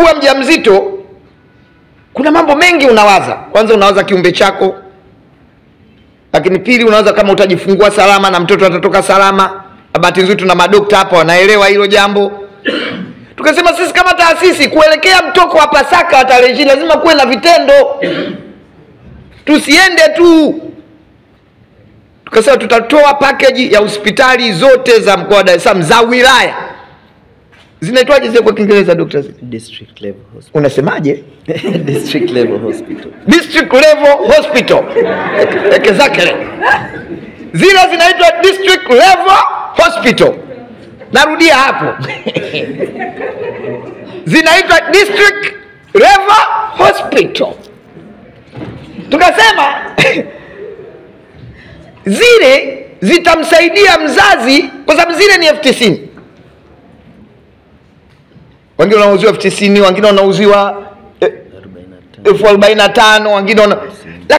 unapokuwa mjamzito kuna mambo mengi unawaza. Kwanza unawaza kiumbe chako. Lakini pili unawaza kama utajifungua salama na mtoto atatoka salama. Bahati nzuri tuna madokta hapa wanaelewa hilo jambo. Tukasema sisi kama taasisi kuelekea mtoko wa Pasaka wa tarehe 20 lazima kuwe na vitendo. Tusiende tu. Tukasema tutatoa package ya hospitali zote za mkoa wa Dar es Salaam za wilaya. Zinaitwaje zile kwa Kiingereza doctors? District level hospital. Unasemaje? District level hospital. District level hospital. Exactly. Zile zinaitwa district level hospital. Narudia hapo. Zinaitwa district level hospital. Tukasema zile zitamsaidia mzazi kwa sababu zile ni F90. Wengine wanauziwa F90, wengine wanauziwa 45, wengine